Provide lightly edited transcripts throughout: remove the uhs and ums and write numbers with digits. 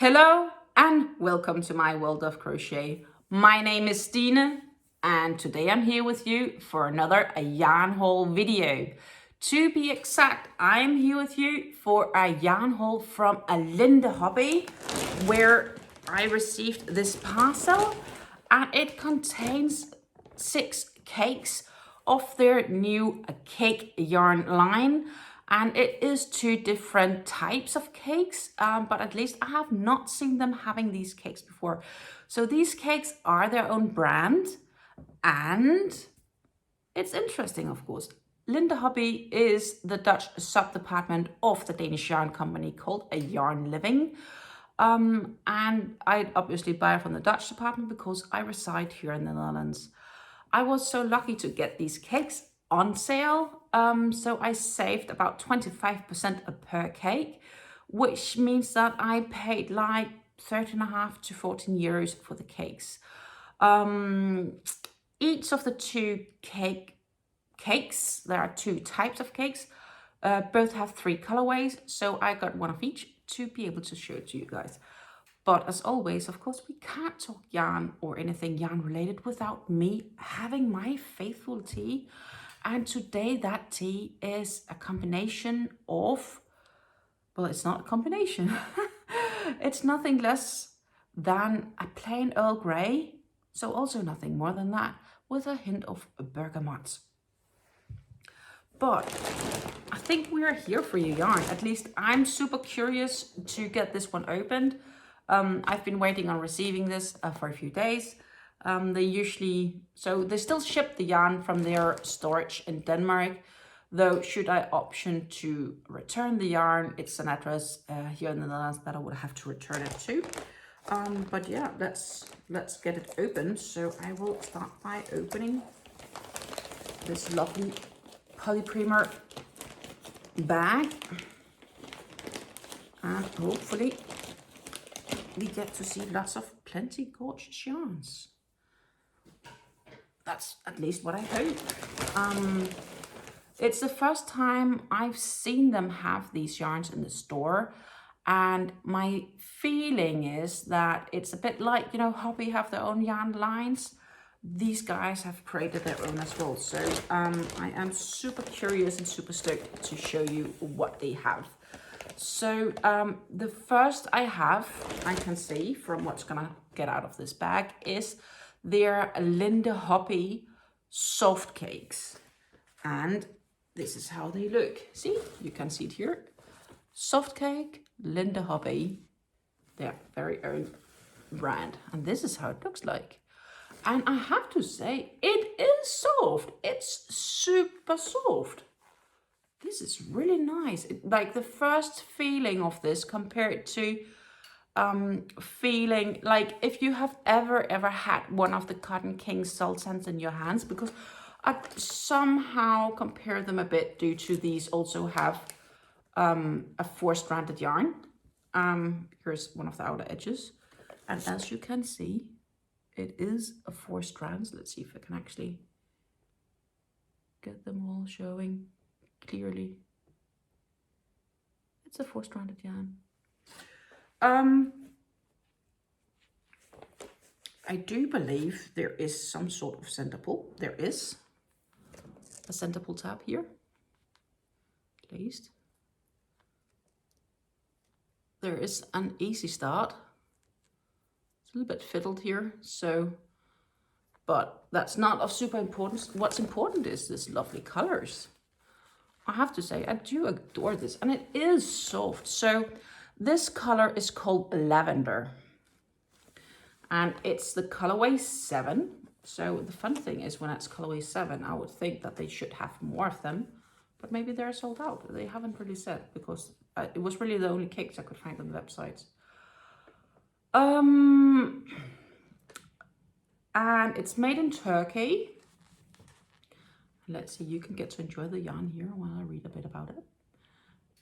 Hello and welcome to my world of crochet. My name is Stine and today I'm here with you for another yarn haul video. To be exact, I'm here with you for a yarn haul from a Linde Hobby where I received this parcel and it contains 6 cakes of their new cake yarn line. And it is 2 different types of cakes, but at least I have not seen them having these cakes before. So these cakes are their own brand, and it's interesting, of course. Linde Hobby is the Dutch sub-department of the Danish yarn company called A Yarn Living. And I obviously buy it from the Dutch department because I reside here in the Netherlands. I was so lucky to get these cakes on sale, so I saved about 25% per cake, which means that I paid like 13.5 to 14 euros for the cakes. Each of the 2 cakes, there are 2 types of cakes, both have 3 colorways, so I got one of each to be able to show it to you guys. But as always, of course, we can't talk yarn or anything yarn related without me having my faithful tea. And today that tea is a combination of, well, it's not a combination. It's nothing less than a plain Earl Grey. So also nothing more than that, with a hint of bergamot. But I think we're here for you yarn. At least I'm super curious to get this one opened. I've been waiting on receiving this for a few days. They still ship the yarn from their storage in Denmark, though should I option to return the yarn, it's an address here in the Netherlands that I would have to return it to. But yeah, let's get it open. So I will start by opening this lovely polyprimer bag, and hopefully we get to see lots of plenty gorgeous yarns. That's at least what I hope. It's the first time I've seen them have these yarns in the store, and my feeling is that it's a bit like, you know, Hobby have their own yarn lines. These guys have created their own as well. So I am super curious and super stoked to show you what they have. So the first I can see from what's gonna get out of this bag is their Linde Hobby soft cakes. And this is how they look. See, you can see it here. Soft cake, Linde Hobby, their very own brand. And this is how it looks like. And I have to say, it is soft. It's super soft. This is really nice. Like the first feeling of this compared to feeling like if you have ever had one of the Cotton King sultans in your hands, because I somehow compare them a bit due to these also have a 4-stranded yarn. Here's one of the outer edges, and as you can see, it is a 4 strands. Let's see if I can actually get them all showing clearly. It's a 4-stranded yarn. I do believe there is some sort of center pull. There is a center pull tab here, at least. There is an easy start. It's a little bit fiddled here, so, but that's not of super importance. What's important is this lovely colors. I have to say, I do adore this, and it is soft. So this color is called Lavender, and it's the colorway 7. So the fun thing is when it's colorway 7, I would think that they should have more of them, but maybe they're sold out. They haven't really said, because it was really the only cakes I could find on the websites. And it's made in Turkey. Let's see, you can get to enjoy the yarn here while I read a bit about it.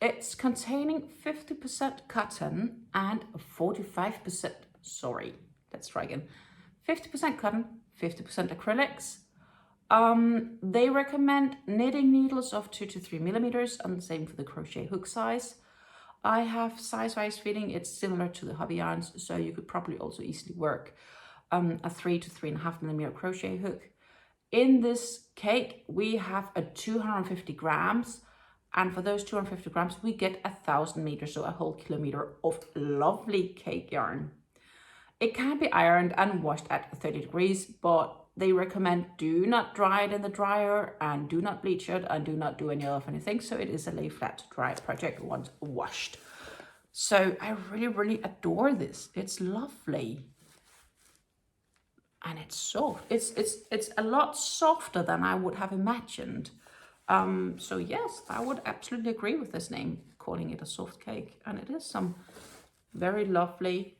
It's containing 50% cotton and 45%, sorry, let's try again. 50% cotton, 50% acrylics. They recommend knitting needles of 2 to 3 millimeters, and the same for the crochet hook size. I have size-wise fitting. It's similar to the hobby yarns, so you could probably also easily work a 3 to 3.5 millimeter crochet hook. In this cake, we have a 250 grams, and for those 250 grams, we get 1,000 meters, so a whole kilometer of lovely cake yarn. It can be ironed and washed at 30 degrees, but they recommend do not dry it in the dryer and do not bleach it and do not do any of anything. So it is a lay flat dry project once washed. So I really adore this. It's lovely. And it's soft. It's a lot softer than I would have imagined. So yes, I would absolutely agree with this name, calling it a soft cake. And it is some very lovely,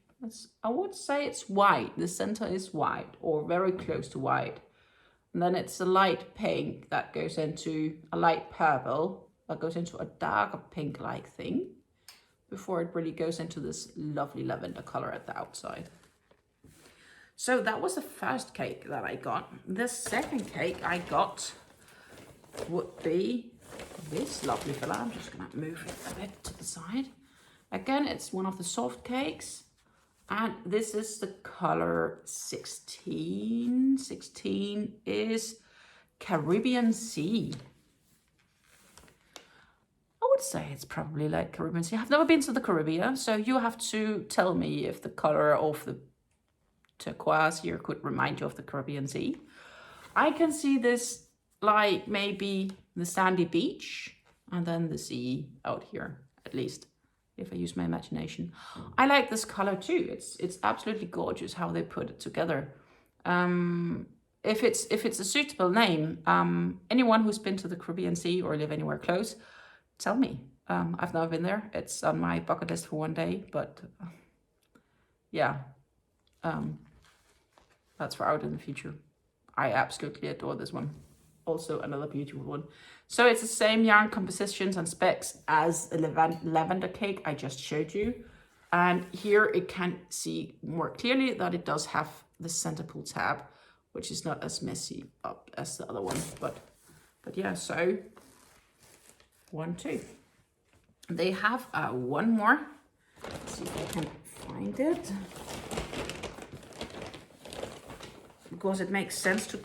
I would say it's white. The center is white or very close to white. And then it's a light pink that goes into a light purple that goes into a darker pink-like thing before it really goes into this lovely lavender color at the outside. So that was the first cake that I got. The second cake I got would be this lovely fella. I'm just gonna move it a bit to the side. Again, it's one of the soft cakes. And this is the color 16. 16 is Caribbean Sea. I would say it's probably like Caribbean Sea. I've never been to the Caribbean, so you have to tell me if the color of the turquoise here could remind you of the Caribbean Sea. I can see this like maybe the sandy beach and then the sea out here, at least, if I use my imagination. I like this color too. It's absolutely gorgeous how they put it together. If it's a suitable name, anyone who's been to the Caribbean Sea or live anywhere close, tell me. I've never been there. It's on my bucket list for one day, but yeah, that's for out in the future. I absolutely adore this one. Also another beautiful one. So it's the same yarn compositions and specs as the lavender cake I just showed you. And here it can see more clearly that it does have the center pull tab, which is not as messy up as the other one. But yeah, so 1, 2. They have one more. Let's see if I can find it. Because it makes sense to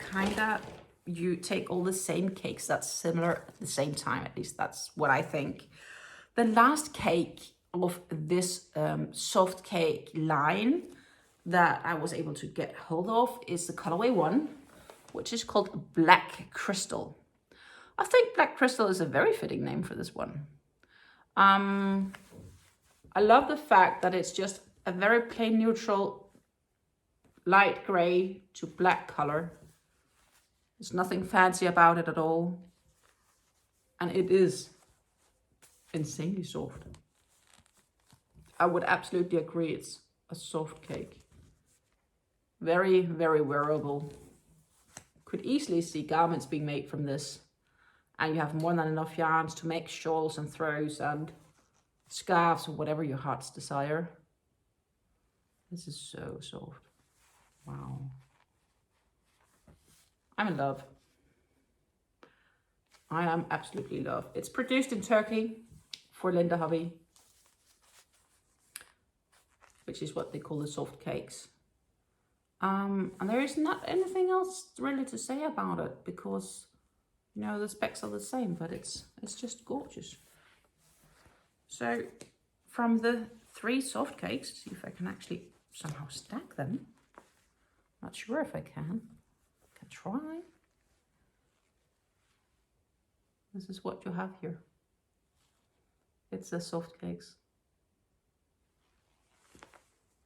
you take all the same cakes that's similar at the same time. At least that's what I think. The last cake of this soft cake line that I was able to get hold of is the colorway 1, which is called Black Crystal. I think Black Crystal is a very fitting name for this one. I love the fact that it's just a very plain neutral light gray to black color. There's nothing fancy about it at all. And it is insanely soft. I would absolutely agree it's a soft cake. Very, very wearable. Could easily see garments being made from this. And you have more than enough yarns to make shawls and throws and scarves or whatever your heart's desire. This is so soft. Wow. I'm in love. I am absolutely in love. It's produced in Turkey for Linde Hobby, which is what they call the soft cakes. And there is not anything else really to say about it because, you know, the specs are the same, but it's just gorgeous. So from the 3 soft cakes, see if I can actually somehow stack them. Not sure if I can. Try. This is what you have here. It's the soft cakes.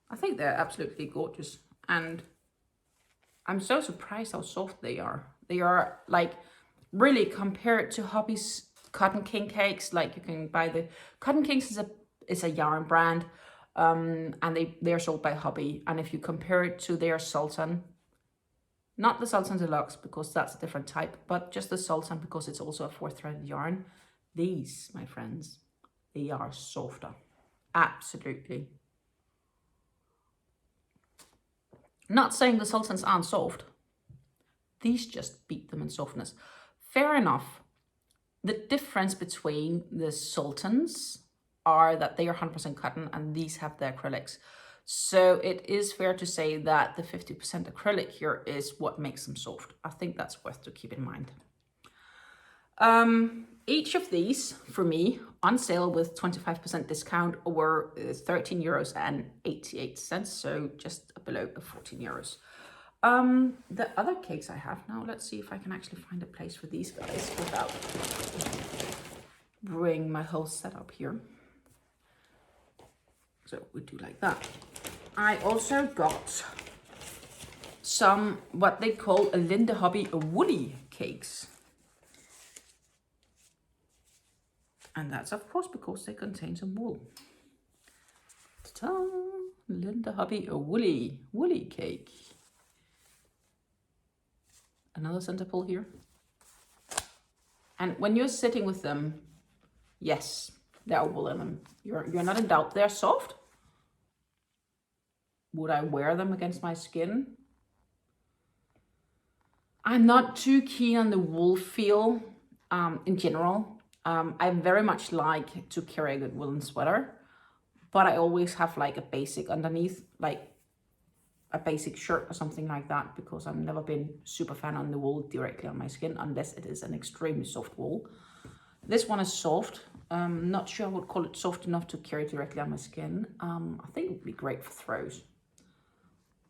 I think they're absolutely gorgeous, and I'm so surprised how soft they are. They are like really compared to Hobby's Cotton King cakes. Like you can buy the Cotton Kings is a yarn brand, and they're sold by Hobby. And if you compare it to their Sultan. Not the Sultan Deluxe because that's a different type, but just the Sultan because it's also a 4-threaded yarn. These, my friends, they are softer. Absolutely. Not saying the Sultans aren't soft. These just beat them in softness. Fair enough. The difference between the Sultans are that they are 100% cotton and these have the acrylics. So it is fair to say that the 50% acrylic here is what makes them soft. I think that's worth to keep in mind. Each of these for me on sale with 25% discount were 13 euros and 88 cents, so just below 14 euros. The other cakes I have now, let's see if I can actually find a place for these guys without bring my whole setup here. So we do like that. I also got some what they call a Linde Hobby woolly cakes. And that's of course because they contain some wool. Ta-da! Linde Hobby woolly cake. Another center pull here. And when you're sitting with them, yes, there are wool in them. You're not in doubt. They're soft. Would I wear them against my skin? I'm not too keen on the wool feel in general. I very much like to carry a good woolen sweater, but I always have like a basic underneath, like a basic shirt or something like that, because I've never been super fan on the wool directly on my skin unless it is an extremely soft wool. This one is soft. Not sure I would call it soft enough to carry directly on my skin. I think it would be great for throws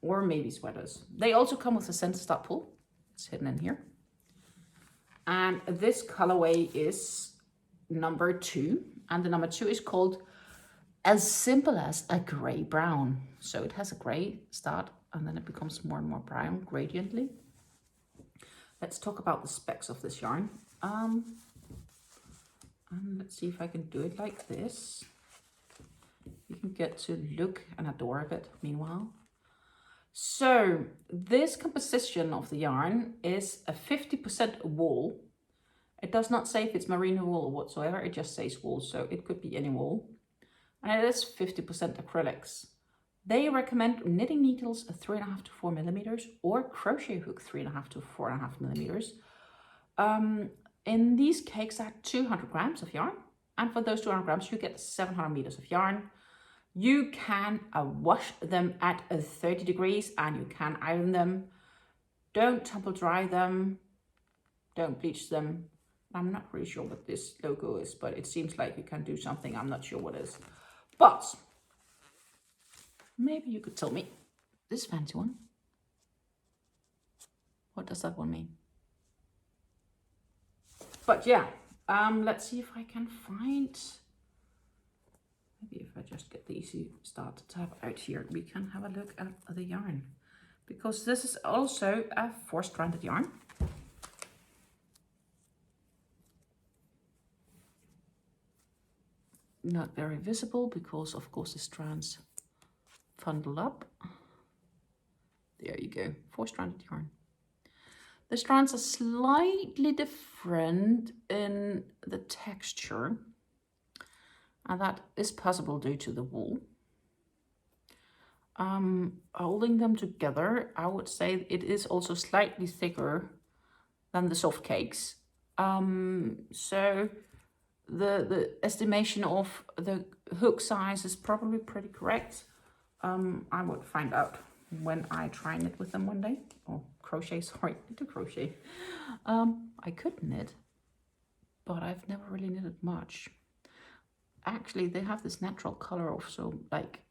or maybe sweaters. They also come with a center stop pull. It's hidden in here. And this colorway is number 2. And the number 2 is called As Simple as a Gray Brown. So it has a gray start and then it becomes more and more brown gradiently. Let's talk about the specs of this yarn. And let's see if I can do it like this. You can get to look and adore a bit meanwhile. So this composition of the yarn is a 50% wool. It does not say if it's merino wool or whatsoever, it just says wool, so it could be any wool. And it is 50% acrylics. They recommend knitting needles 3.5 to 4 millimeters or crochet hook 3.5 to 4.5 millimeters. In these cakes, I had 200 grams of yarn, and for those 200 grams, you get 700 meters of yarn. You can wash them at 30 degrees and you can iron them. Don't tumble dry them. Don't bleach them. I'm not really sure what this logo is, but it seems like you can do something. I'm not sure what it is. But maybe you could tell me this fancy one. What does that one mean? But yeah, let's see if I can find... Maybe if I just get the easy start tab out here, we can have a look at the yarn. Because this is also a 4-stranded yarn. Not very visible because of course the strands bundle up. There you go, 4-stranded yarn. The strands are slightly different in the texture. And that is possible due to the wool. Holding them together, I would say it is also slightly thicker than the soft cakes. So the estimation of the hook size is probably pretty correct. I would find out when I try knit with them one day. Or crochet, sorry, to crochet. I could knit, but I've never really knitted much. Actually, they have this natural color also like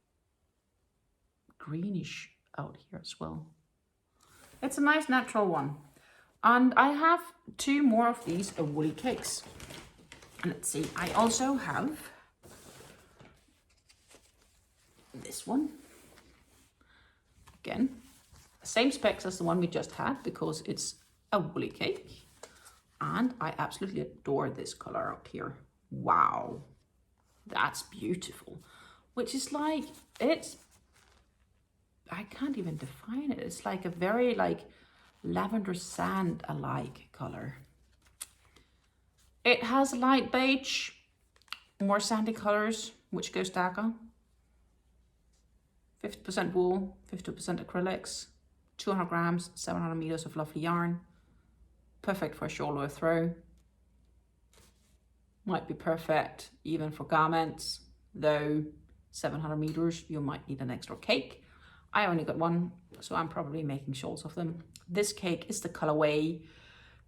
greenish out here as well. It's a nice natural one. And I have 2 more of these woolly cakes. And let's see, I also have this one. Again, same specs as the one we just had because it's a woolly cake. And I absolutely adore this color out here. Wow. That's beautiful. Which is like, it's, I can't even define it. It's like a very like lavender sand alike color. It has light beige, more sandy colors, which goes darker. 50% wool, 50% acrylics, 200 grams, 700 meters of lovely yarn. Perfect for a shawl or a throw. Might be perfect even for garments. though 700 meters, you might need an extra cake. I only got one, so I'm probably making shawls of them. This cake is the colorway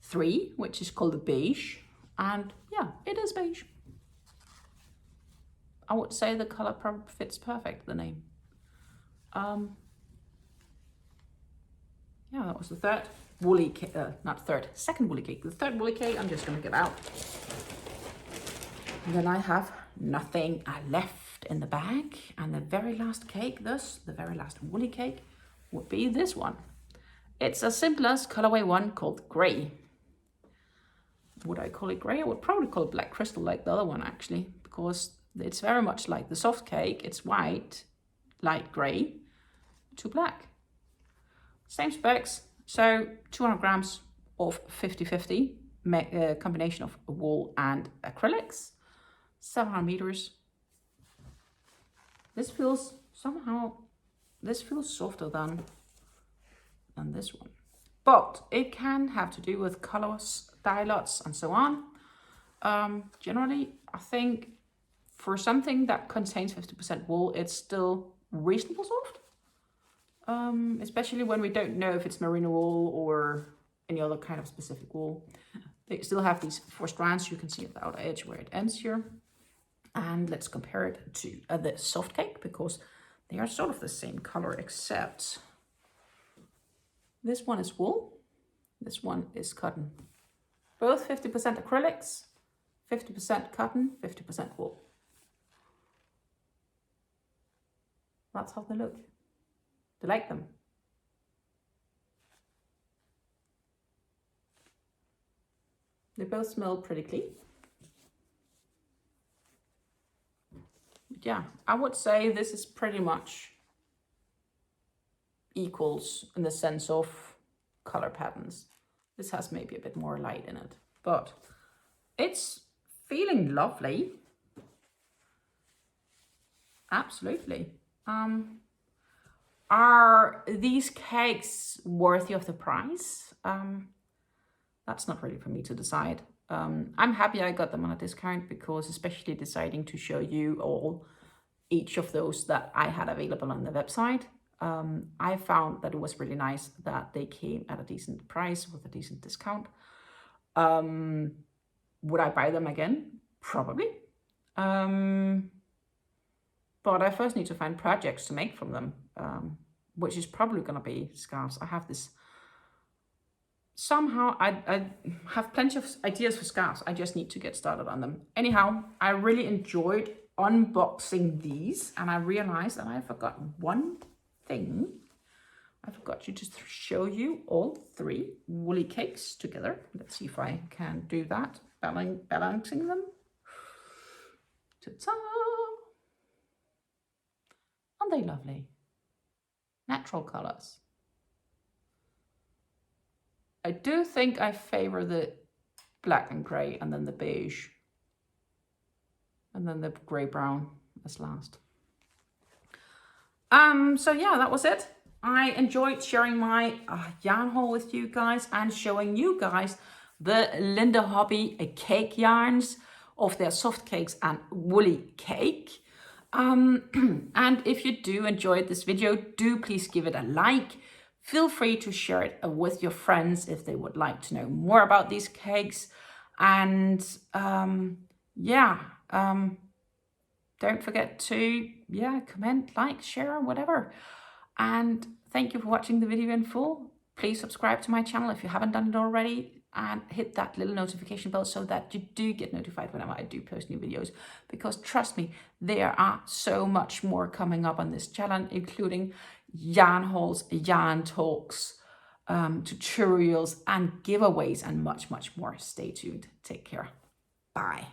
3, which is called the beige. And yeah, it is beige. I would say the color probably fits perfect the name. Yeah, that was the third woolly cake, second woolly cake. The third woolly cake I'm just gonna give out. And then I have nothing left in the bag. And the very last cake, thus the very last woolly cake, would be this one. It's as simple as colorway 1 called Grey. Would I call it grey? I would probably call it black crystal like the other one actually, because it's very much like the soft cake. It's white, light grey to black. Same specs, so 200 grams of 50-50 combination of wool and acrylics, 700 meters. This feels softer than this one, but it can have to do with colors, dye lots, and so on. Generally, I think for something that contains 50% wool, it's still reasonable soft. Especially when we don't know if it's merino wool or any other kind of specific wool. They still have these 4 strands. You can see at the outer edge where it ends here. And let's compare it to the soft cake, because they are sort of the same color, except this one is wool, this one is cotton. Both 50% acrylics, 50% cotton, 50% wool. That's how they look. Do you like them? They both smell pretty clean. But yeah, I would say this is pretty much equals in the sense of color patterns. This has maybe a bit more light in it, but it's feeling lovely. Absolutely. Are these cakes worthy of the price? That's not really for me to decide. I'm happy I got them on a discount, because especially deciding to show you all each of those that I had available on the website, I found that it was really nice that they came at a decent price with a decent discount. Would I buy them again? Probably. But I first need to find projects to make from them, which is probably going to be scarves. I have this, somehow I have plenty of ideas for scarves. I just need to get started on them. Anyhow, I really enjoyed unboxing these, and I realized that I forgot one thing. I forgot to just show you all 3 woolly cakes together. Let's see if I can do that, balancing them. Ta-ta! Aren't they lovely? Natural colors. I do think I favor the black and grey, and then the beige, and then the grey brown as last. So yeah, that was it. I enjoyed sharing my yarn haul with you guys and showing you guys the Linde Hobby cake yarns of their soft cakes and woolly cake. And if you do enjoy this video, do please give it a like. Feel free to share it with your friends if they would like to know more about these cakes. And don't forget to comment, like, share, whatever. And thank you for watching the video in full. Please subscribe to my channel if you haven't done it already, and hit that little notification bell so that you do get notified whenever I do post new videos, because trust me, there are so much more coming up on this channel, including yarn hauls, yarn talks, tutorials and giveaways, and much more. Stay tuned. Take care. Bye.